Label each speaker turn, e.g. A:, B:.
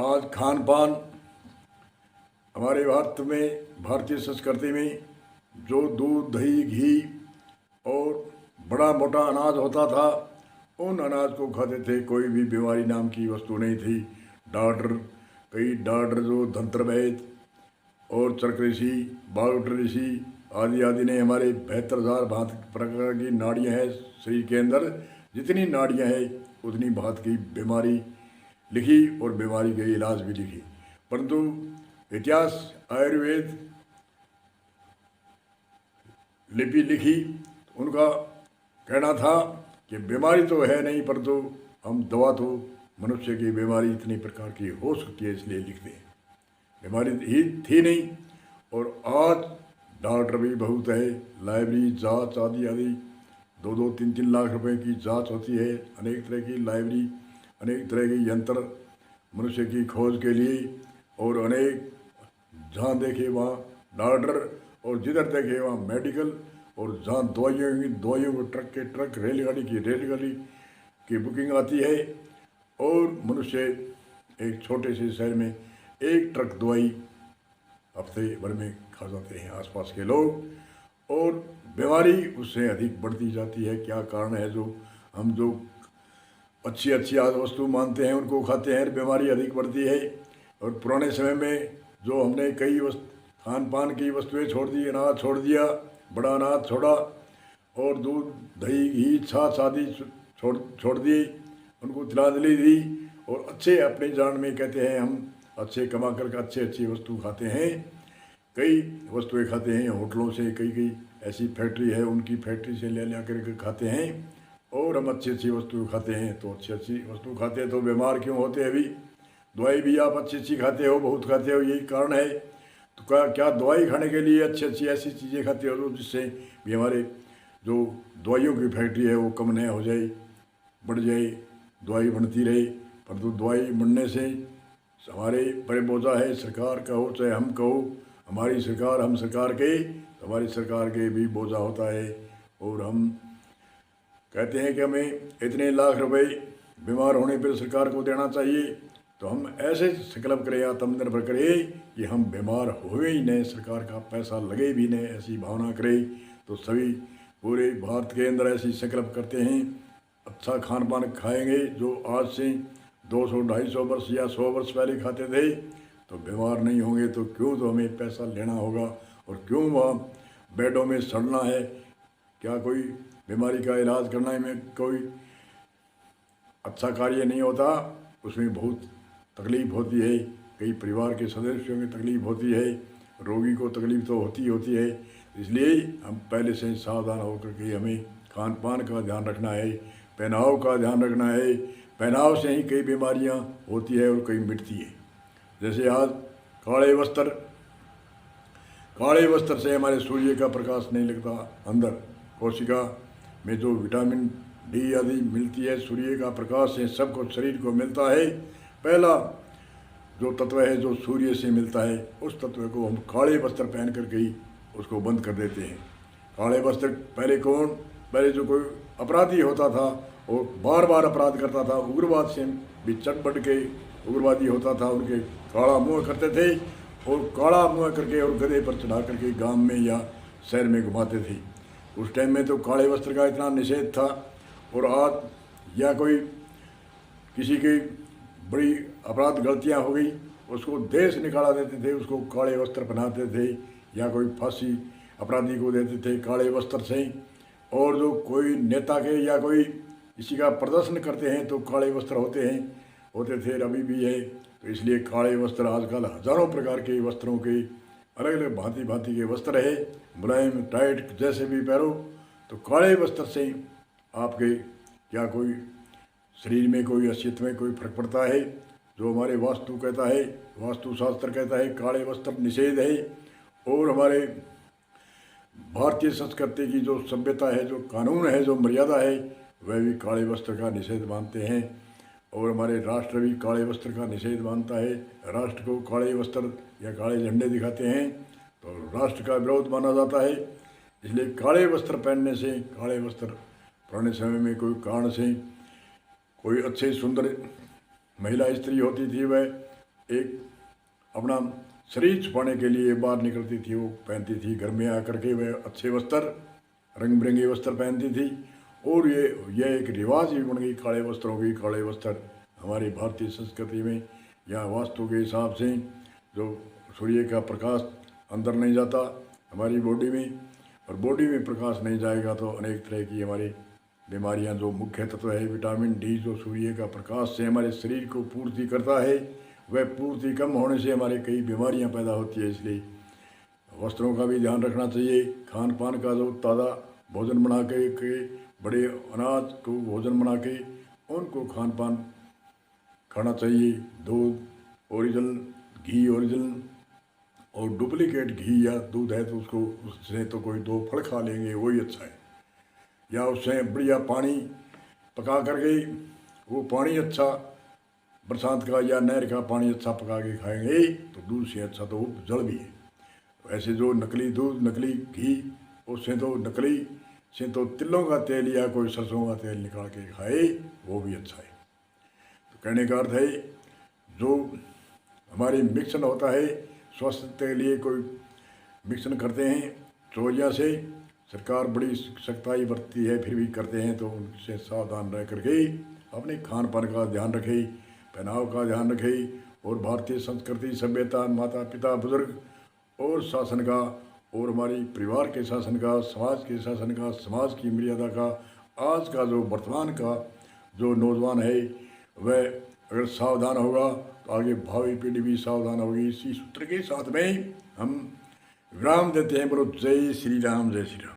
A: आज खान पान हमारे भारत में, भारतीय संस्कृति में जो दूध, दही, घी और बड़ा मोटा अनाज होता था, उन अनाज को खाते थे। कोई भी बीमारी नाम की वस्तु नहीं थी। कई डॉक्टर जो धंतर वैद्य और चरक ऋषि, बागवट ऋषि आदि आदि ने हमारे 72,000 भांति प्रकार की नाड़ियाँ हैं शरीर के अंदर। जितनी नाड़ियाँ हैं उतनी भांति की बीमारी लिखी और बीमारी के इलाज भी लिखी। परंतु इतिहास, आयुर्वेद लिपि लिखी, उनका कहना था कि बीमारी तो है नहीं, परंतु हम दवा तो मनुष्य की बीमारी इतनी प्रकार की हो सकती है इसलिए लिखते हैं। बीमारी ही थी नहीं। और आज डॉक्टर भी बहुत है, लाइब्रेरी, जांच आदि आदि 2-2, 3-3 लाख रुपए की जांच होती है। अनेक तरह की लाइब्रेरी, अनेक तरह के यंत्र मनुष्य की खोज के लिए, और अनेक जहाँ देखे वहाँ डॉक्टर, और जिधर देखे वहाँ मेडिकल, और जहाँ दवाइयों को ट्रक के ट्रक, रेलगाड़ी की बुकिंग आती है। और मनुष्य एक छोटे से शहर में एक ट्रक दवाई हफ्ते भर में खा जाते हैं आसपास के लोग, और बीमारी उससे अधिक बढ़ती जाती है। क्या कारण है? जो अच्छी आज वस्तु मानते हैं उनको खाते हैं, बीमारी अधिक बढ़ती है। और पुराने समय में जो हमने कई खान पान की वस्तुएं छोड़ दी, अनाज छोड़ दिया, बड़ा अनाज छोड़ा, और दूध, दही, घी, छाछ आदि छोड़ दिए, उनको तिलांजलि दी, और अच्छे अपने जान में कहते हैं हम अच्छे कमा कर अच्छी वस्तु खाते हैं। कई वस्तुएं खाते हैं होटलों से, कई ऐसी फैक्ट्री है उनकी फैक्ट्री से ले कर खाते हैं, और हम अच्छी वस्तु खाते हैं। तो अच्छी वस्तु खाते हैं तो बीमार क्यों होते हैं? अभी दवाई भी आप अच्छी खाते हो, बहुत खाते हो, यही कारण है। तो क्या दवाई खाने के लिए अच्छी ऐसी चीज़ें खाते हो जिससे भी हमारे जो दवाइयों की फैक्ट्री है वो कम नहीं हो जाए, बढ़ जाए, दवाई बनती रहे। परंतु दवाई बढ़ने से हमारे पर बोझा है, सरकार कहो चाहे हम कहो, हमारी सरकार, हम सरकार के, हमारी सरकार के भी बोझा होता है। और हम कहते हैं कि हमें इतने लाख रुपए बीमार होने पर सरकार को देना चाहिए। तो हम ऐसे संकल्प करें, आत्मनिर्भर करें कि हम बीमार हुए ही नहीं, सरकार का पैसा लगे भी नहीं, ऐसी भावना करें। तो सभी पूरे भारत के अंदर ऐसी संकल्प करते हैं, अच्छा खान पान खाएंगे। जो आज से 200-250 वर्ष या 100 वर्ष पहले खाते थे तो बीमार नहीं होंगे। तो क्यों तो हमें पैसा लेना होगा, और क्यों वहाँ बेडों में सड़ना है? क्या कोई बीमारी का इलाज करने में कोई अच्छा कार्य नहीं होता? उसमें बहुत तकलीफ होती है, कई परिवार के सदस्यों में तकलीफ होती है, रोगी को तकलीफ तो होती है। इसलिए हम पहले से सावधान होकर के हमें खान पान का ध्यान रखना है, पहनाव का ध्यान रखना है। पहनाव से ही कई बीमारियां होती है और कई मिटती है। जैसे आज काले वस्त्र से हमारे सूर्य का प्रकाश नहीं लगता, अंदर कोशिका में जो विटामिन डी आदि मिलती है सूर्य का प्रकाश से सबको शरीर को मिलता है। पहला जो तत्व है जो सूर्य से मिलता है, उस तत्व को हम काले वस्त्र पहन करके ही उसको बंद कर देते हैं। काले वस्त्र पहले जो कोई अपराधी होता था और बार बार अपराध करता था, उग्रवाद से भी चटपट के उग्रवादी होता था, उनके काला मुँह करते थे, और काला मुँह करके और गधे पर चढ़ा करके गांव में या शहर में घुमाते थे। उस टाइम में तो काले वस्त्र का इतना निषेध था। और आज या कोई किसी की बड़ी अपराध गलतियां हो गई, उसको देश निकाला देते थे, उसको काले वस्त्र पहनाते थे, या कोई फांसी अपराधी को देते थे काले वस्त्र से। और जो कोई नेता के या कोई किसी का प्रदर्शन करते हैं तो काले वस्त्र होते थे, अभी भी है। तो इसलिए काले वस्त्र आजकल हजारों प्रकार के वस्त्रों के अलग अलग भांति के वस्त्र है, मुलायम टाइट जैसे भी पहनो। तो काले वस्त्र से आपके क्या कोई शरीर में कोई अस्तित्व में कोई फर्क पड़ता है? जो हमारे वास्तु कहता है, वास्तुशास्त्र कहता है काले वस्त्र निषेध है। और हमारे भारतीय संस्कृति की जो सभ्यता है, जो कानून है, जो मर्यादा है, वह भी काले वस्त्र का निषेध मानते हैं। और हमारे राष्ट्र भी काले वस्त्र का निषेध मानता है। राष्ट्र को काले वस्त्र या काले झंडे दिखाते हैं तो राष्ट्र का विरोध माना जाता है। इसलिए काले वस्त्र पहनने से, काले वस्त्र पुराने समय में कोई कारण से कोई अच्छे सुंदर महिला स्त्री होती थी, वह एक अपना शरीर छुपाने के लिए बाहर निकलती थी, वो पहनती थी। घर में आकर के वह अच्छे वस्त्र, रंग बिरंगे वस्त्र पहनती थी। और यह एक रिवाज भी बन गई काले वस्त्रों की। काले वस्त्र हमारी भारतीय संस्कृति में या वास्तु के हिसाब से जो सूर्य का प्रकाश अंदर नहीं जाता हमारी बॉडी में, और बॉडी में प्रकाश नहीं जाएगा तो अनेक तरह की हमारी बीमारियां, जो मुख्य तत्व है विटामिन डी जो सूर्य का प्रकाश से हमारे शरीर को पूर्ति करता है, वह पूर्ति कम होने से हमारे कई बीमारियां पैदा होती है। इसलिए वस्त्रों का भी ध्यान रखना चाहिए। खान पान का जो ताज़ा भोजन बना के बड़े अनाज को भोजन बना के उनको खान पान खाना चाहिए। दूध ओरिजिनल, घी ओरिजिनल, और डुप्लीकेट घी या दूध है तो उससे तो कोई दो फल खा लेंगे वही अच्छा है, या उससे बढ़िया पानी पका करके, वो पानी अच्छा बरसात का या नहर का पानी अच्छा पका के खाएंगे तो दूध से अच्छा तो वो जल भी है। वैसे जो नकली दूध, नकली घी, उससे तो नकली से तो तिलों का तेल या कोई सरसों का तेल निकाल के खाए वो भी अच्छा है। तो कहने का अर्थ है जो हमारी मिक्सन होता है स्वास्थ्य के लिए, कोई मिक्सन करते हैं तो वजह से सरकार बड़ी सख्ताई बरतती है, फिर भी करते हैं तो उनसे सावधान रह करके अपने खान पान का ध्यान रखें, पहनाव का ध्यान रखें, और भारतीय संस्कृति सभ्यता, माता पिता बुजुर्ग और शासन का, और हमारी परिवार के शासन का, समाज के शासन का, समाज की मर्यादा का, आज का जो वर्तमान का जो नौजवान है वह अगर सावधान होगा तो आगे भावी पीढ़ी भी सावधान होगी। इसी सूत्र के साथ में हम विराम देते हैं। बोलो जय श्री राम, जय श्री राम।